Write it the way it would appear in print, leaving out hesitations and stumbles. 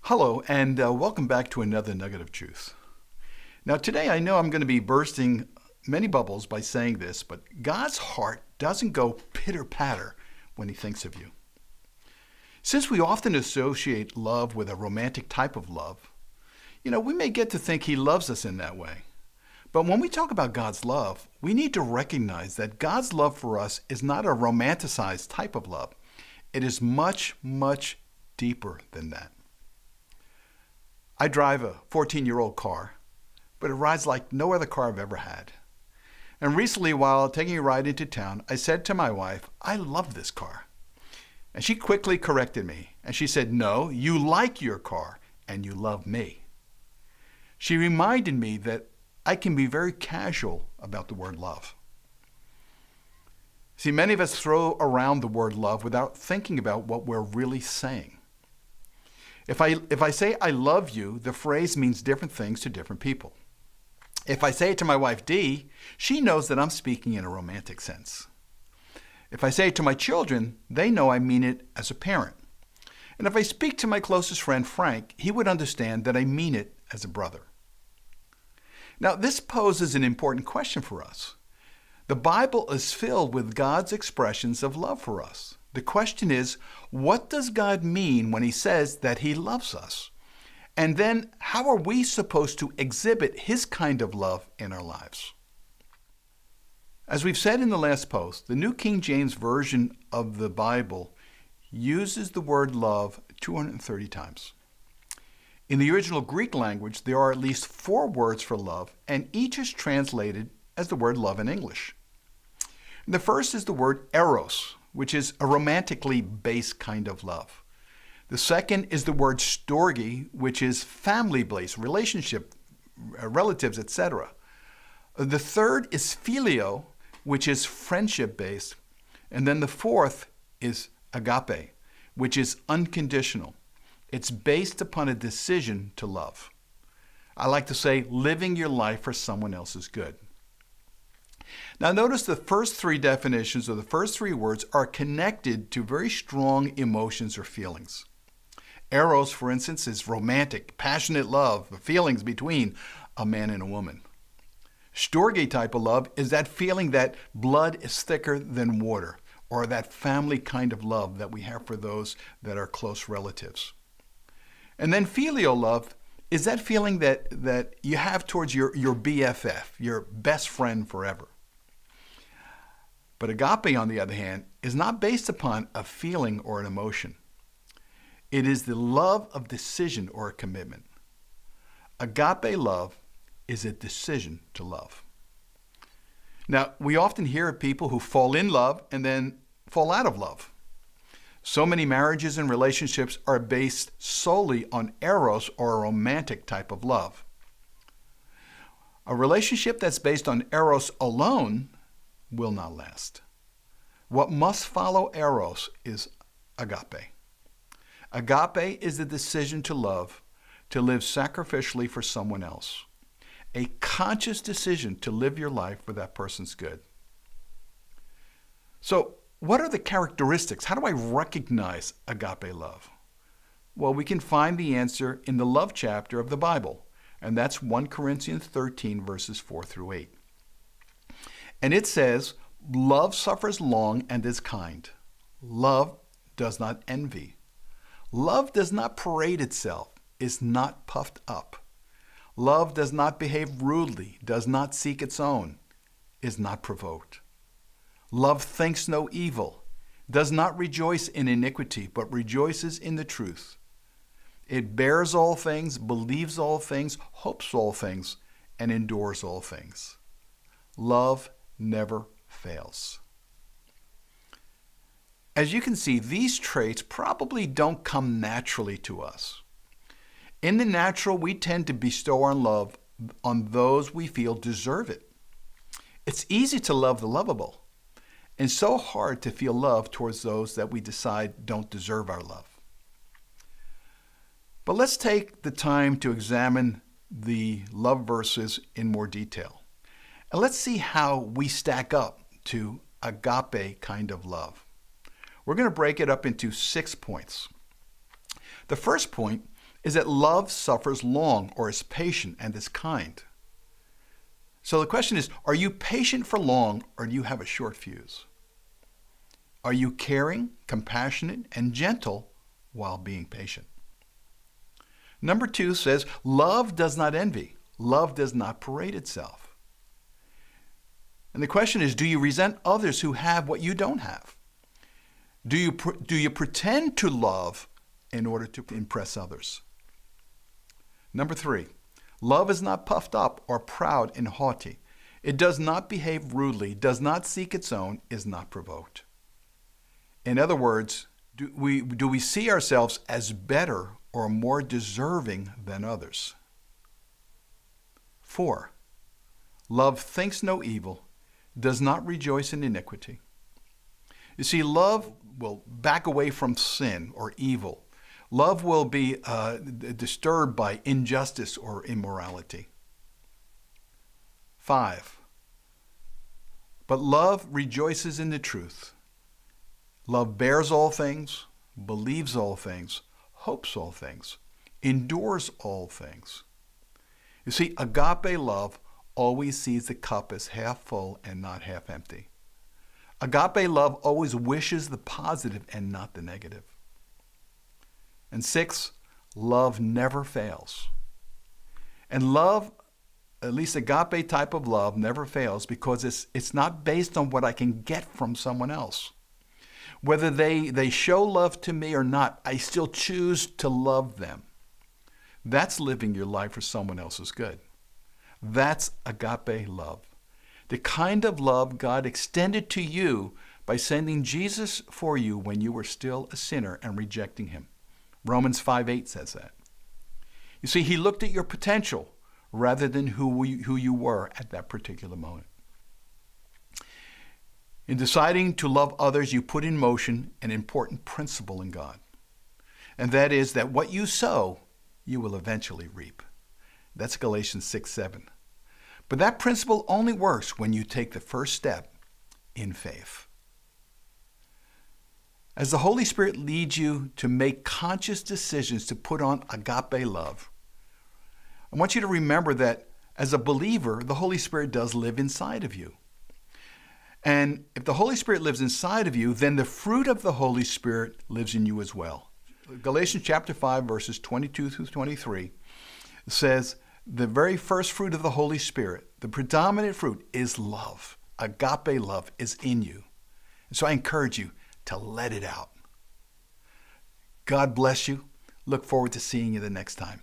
Hello, and welcome back to another Nugget of Truth. Now, today I know I'm going to be bursting many bubbles by saying this, but God's heart doesn't go pitter-patter when he thinks of you. Since we often associate love with a romantic type of love, we may get to think he loves us in that way. But when we talk about God's love, we need to recognize that God's love for us is not a romanticized type of love. It is much, much deeper than that. I drive a 14-year-old car, but it rides like no other car I've ever had. And recently, while taking a ride into town, I said to my wife, "I love this car." And she quickly corrected me, and she said, "No, you like your car, and you love me." She reminded me that I can be very casual about the word love. See, many of us throw around the word love without thinking about what we're really saying. If I say I love you, the phrase means different things to different people. If I say it to my wife Dee, she knows that I'm speaking in a romantic sense. If I say it to my children, they know I mean it as a parent. And if I speak to my closest friend Frank, he would understand that I mean it as a brother. Now, this poses an important question for us. The Bible is filled with God's expressions of love for us. The question is, what does God mean when he says that he loves us? And then, how are we supposed to exhibit his kind of love in our lives? As we've said in the last post, the New King James Version of the Bible uses the word love 230 times. In the original Greek language, there are at least 4 words for love, and each is translated as the word love in English. The first is the word eros, which is a romantically based kind of love. The second is the word storge, which is family-based, relationship, relatives, etc. The third is phileo, which is friendship-based. And then the fourth is agape, which is unconditional. It's based upon a decision to love. I like to say, living your life for someone else's good. Now notice the first 3 definitions or the first 3 words are connected to very strong emotions or feelings. Eros, for instance, is romantic, passionate love, feelings between a man and a woman. Storge type of love is that feeling that blood is thicker than water, or that family kind of love that we have for those that are close relatives. And then filial love is that feeling that you have towards your BFF, your best friend forever. But agape, on the other hand, is not based upon a feeling or an emotion. It is the love of decision or a commitment. Agape love is a decision to love. Now, we often hear of people who fall in love and then fall out of love. So many marriages and relationships are based solely on eros or a romantic type of love. A relationship that's based on eros alone will not last. What must follow eros is agape. Agape is the decision to love, to live sacrificially for someone else. A conscious decision to live your life for that person's good. So, what are the characteristics? How do I recognize agape love? Well, we can find the answer in the love chapter of the Bible, and that's 1 Corinthians 13, verses 4 through 8. And it says, "Love suffers long and is kind. Love does not envy. Love does not parade itself, is not puffed up. Love does not behave rudely, does not seek its own, is not provoked. Love thinks no evil, does not rejoice in iniquity, but rejoices in the truth. It bears all things, believes all things, hopes all things, and endures all things. Love never fails." As you can see, these traits probably don't come naturally to us. In the natural, we tend to bestow our love on those we feel deserve it. It's easy to love the lovable, and so hard to feel love towards those that we decide don't deserve our love. But let's take the time to examine the love verses in more detail. And let's see how we stack up to agape kind of love. We're going to break it up into 6 points. The first point is that love suffers long or is patient and is kind. So the question is, are you patient for long or do you have a short fuse? Are you caring, compassionate, and gentle while being patient? Number 2 says, love does not envy. Love does not parade itself. And the question is, do you resent others who have what you don't have? Do you pretend to love in order to impress others? Number 3, love is not puffed up or proud and haughty. It does not behave rudely, does not seek its own, is not provoked. In other words, do we see ourselves as better or more deserving than others? 4, love thinks no evil, does not rejoice in iniquity. You see, love will back away from sin or evil. Love will be disturbed by injustice or immorality. 5, but love rejoices in the truth. Love bears all things, believes all things, hopes all things, endures all things. You see, agape love always sees the cup as half full and not half empty. Agape love always wishes the positive and not the negative. And 6, love never fails. And love, at least agape type of love, never fails because it's not based on what I can get from someone else. Whether they show love to me or not, I still choose to love them. That's living your life for someone else's good. That's agape love. The kind of love God extended to you by sending Jesus for you when you were still a sinner and rejecting him. Romans 5:8 says that. You see, he looked at your potential rather than who you were at that particular moment. In deciding to love others, you put in motion an important principle in God. And that is that what you sow, you will eventually reap. That's Galatians 6:7. But that principle only works when you take the first step in faith. As the Holy Spirit leads you to make conscious decisions to put on agape love, I want you to remember that as a believer, the Holy Spirit does live inside of you. And if the Holy Spirit lives inside of you, then the fruit of the Holy Spirit lives in you as well. Galatians chapter 5, verses 22 through 23 says, the very first fruit of the Holy Spirit, the predominant fruit, is love. Agape love is in you. And so I encourage you to let it out. God bless you. Look forward to seeing you the next time.